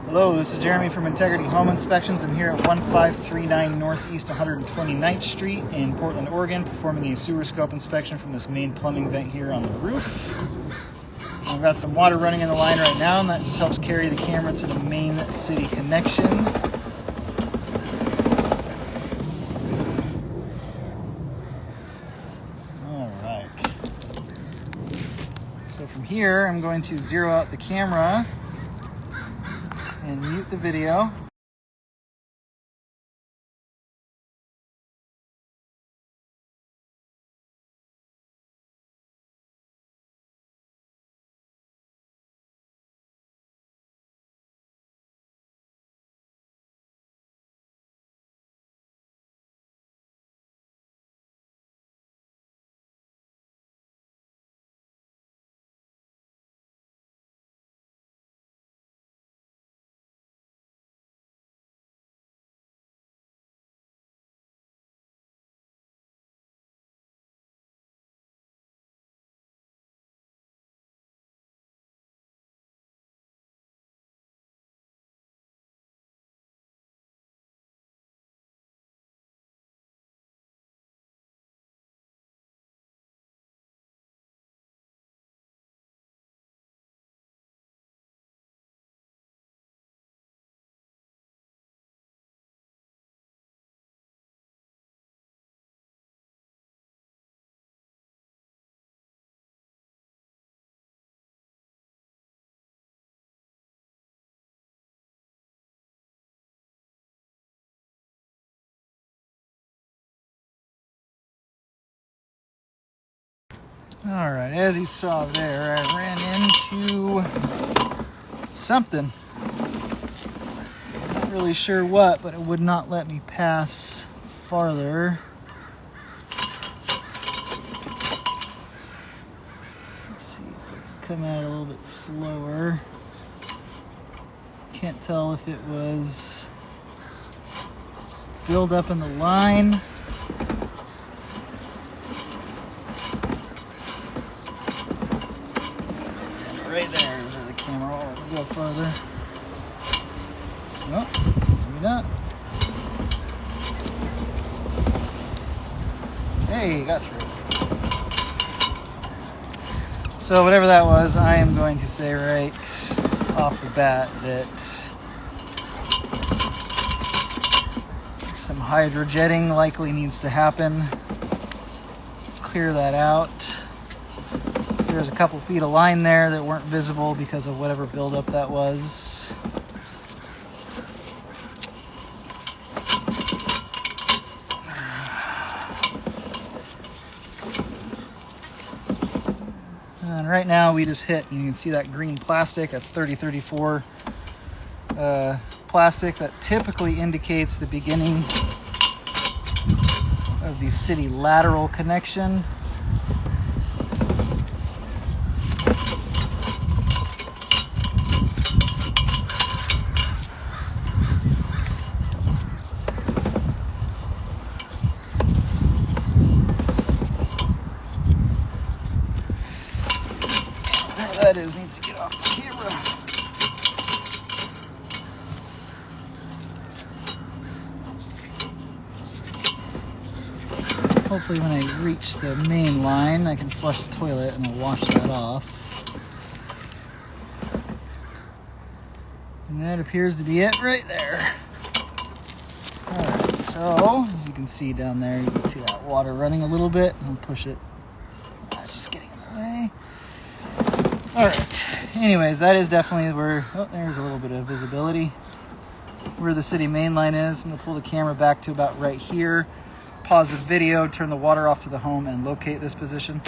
Hello, this is Jeremy from Integrity Home Inspections. I'm here at 1539 Northeast 129th Street in Portland, Oregon, performing a sewer scope inspection from this main plumbing vent here on the roof. I've got some water running in the line right now, and that just helps carry the camera to the main city connection. Alright. So from here, I'm going to zero out the camera and mute the video. Alright, as you saw there, I ran into something. Not really sure what, but it would not let me pass farther. Let's see if I can come out a little bit slower. Can't tell if it was build up in the line. Right there is where the camera will let me go further. No, maybe not. Hey, got through. So whatever that was, I am going to say right off the bat that some hydrojetting likely needs to happen. Clear that out. There's a couple feet of line there that weren't visible because of whatever buildup that was. And right now we just hit, and you can see that green plastic, that's 3034 plastic. That typically indicates the beginning of the city lateral connection. That is needs to get off the camera. Hopefully when I reach the main line I can flush the toilet and I'll wash that off. And that appears to be it right there. Alright, so as you can see down there, you can see that water running a little bit. I'll push it. Just getting in the way. Alright, anyways, that is definitely where, oh, there's a little bit of visibility, where the city main line is. I'm going to pull the camera back to about right here, pause the video, turn the water off to the home, and locate this position.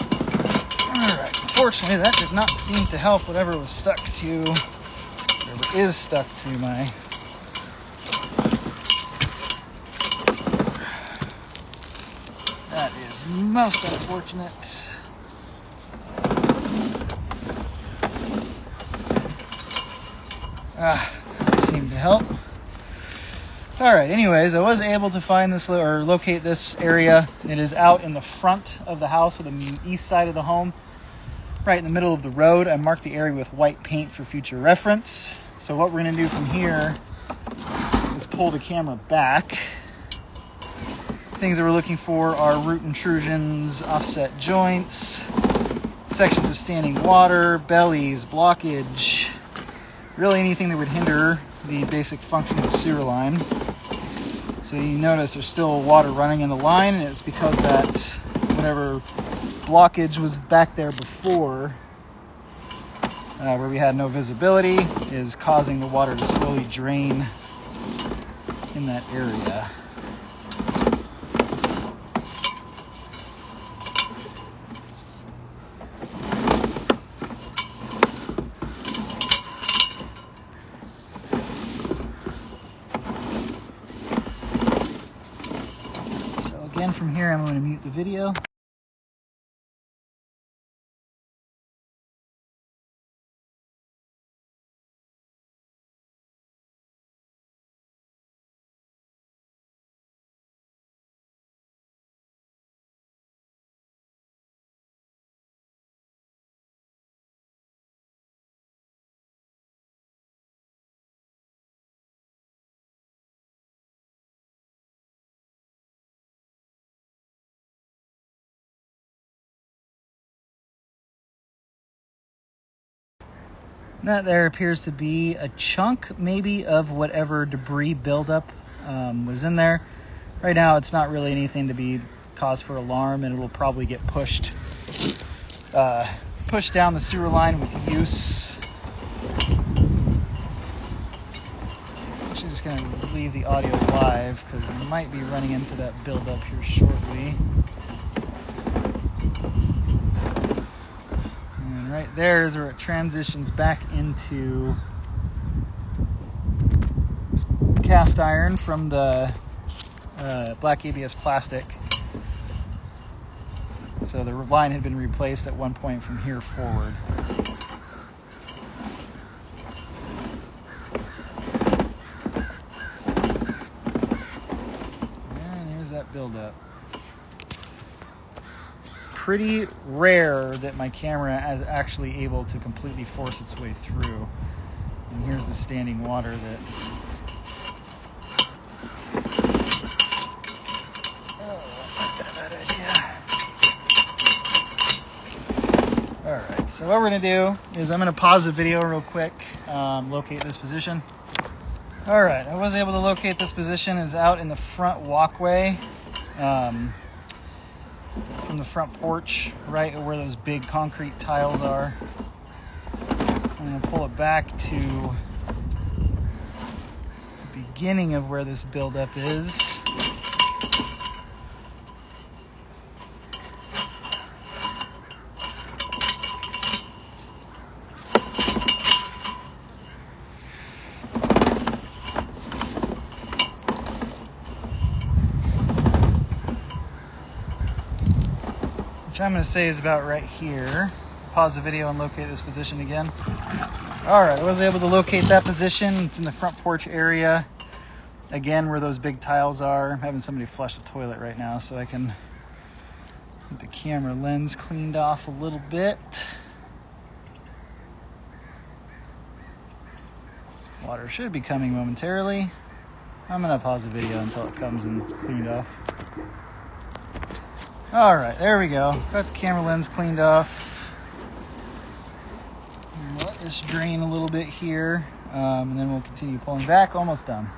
Alright, unfortunately that did not seem to help whatever was stuck to, whatever is stuck to my that is most unfortunate. That seemed to help. Alright, anyways, I was able to find this or locate this area. It is out in the front of the house, or the east side of the home, right in the middle of the road. I marked the area with white paint for future reference. So what we're going to do from here is pull the camera back. Things that we're looking for are root intrusions, offset joints, sections of standing water, bellies, blockage, really anything that would hinder the basic function of the sewer line. So you notice there's still water running in the line, and it's because that whatever blockage was back there before, where we had no visibility, is causing the water to slowly drain in that area. Again, from here, I'm going to mute the video. That there appears to be a chunk, maybe, of whatever debris buildup was in there. Right now, it's not really anything to be cause for alarm, and it will probably get pushed down the sewer line with use. Actually, just going to leave the audio live because I might be running into that buildup here shortly. Right there is where it transitions back into cast iron from the black ABS plastic. So the line had been replaced at one point from here forward. And here's that buildup. Pretty rare that my camera is actually able to completely force its way through. And here's the standing water that... Oh, not a bad idea. Alright, so what we're going to do is I'm going to pause the video real quick, locate this position. Alright, I was able to locate this position. It's out in the front walkway. From the front porch, right where those big concrete tiles are. I'm going to pull it back to the beginning of where this buildup is. Which I'm going to say is about right here. Pause the video and locate this position again. Alright, I was able to locate that position. It's in the front porch area. Again, where those big tiles are. I'm having somebody flush the toilet right now so I can get the camera lens cleaned off a little bit. Water should be coming momentarily. I'm going to pause the video until it comes and it's cleaned off. Alright, there we go. Got the camera lens cleaned off. Let this drain a little bit here, and then we'll continue pulling back. Almost done.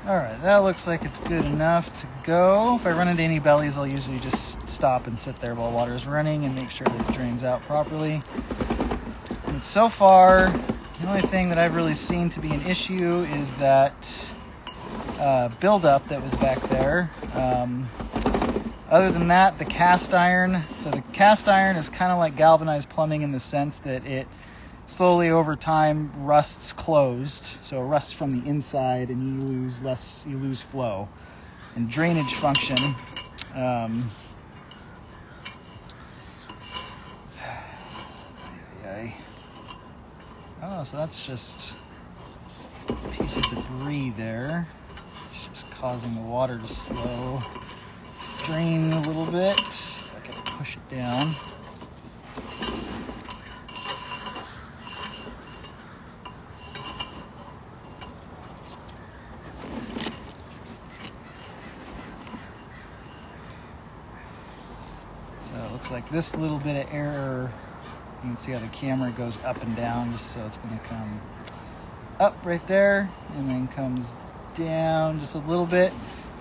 Alright, that looks like it's good enough to go. If I run into any bellies, I'll usually just stop and sit there while water is running and make sure that it drains out properly. And so far, the only thing that I've really seen to be an issue is that buildup that was back there. Other than that, the cast iron. So the cast iron is kind of like galvanized plumbing in the sense that it slowly over time rusts closed. So it rusts from the inside and you lose flow. And drainage function. Oh, so that's just a piece of debris there. It's just causing the water to slow drain a little bit. I gotta push it down. it's like this little bit of error. You can see how the camera goes up and down, just so it's going to come up right there and then comes down just a little bit,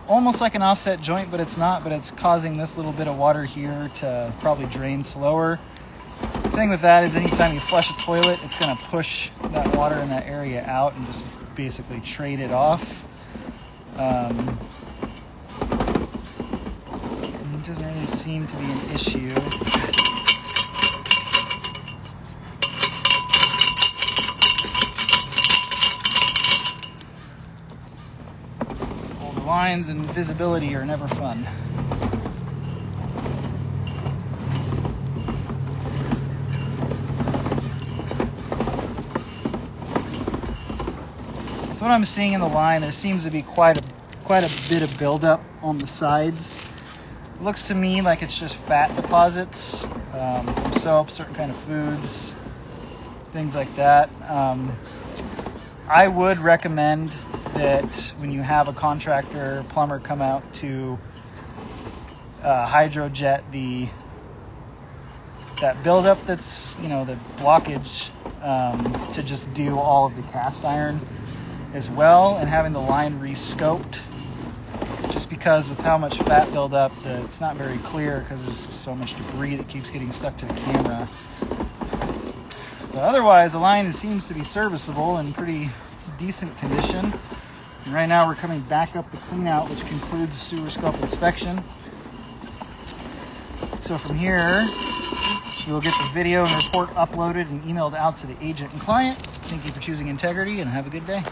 almost like an offset joint, but it's not. But it's causing this little bit of water here to probably drain slower. The thing with that is anytime you flush a toilet, it's going to push that water in that area out and just basically trade it off. It doesn't really seem to be an issue. The lines and visibility are never fun. So what I'm seeing in the line, there seems to be quite a bit of buildup on the sides. It looks to me like it's just fat deposits from soap, certain kind of foods, things like that. I would recommend that when you have a contractor plumber come out to hydrojet that buildup that's, the blockage, to just do all of the cast iron as well, and having the line re-scoped, just because with how much fat buildup, it's not very clear because there's just so much debris that keeps getting stuck to the camera. But otherwise, the line seems to be serviceable and pretty decent condition. And right now we're coming back up the clean out, which concludes sewer scope inspection. So from here, we will get the video and report uploaded and emailed out to the agent and client. Thank you for choosing Integrity, and have a good day.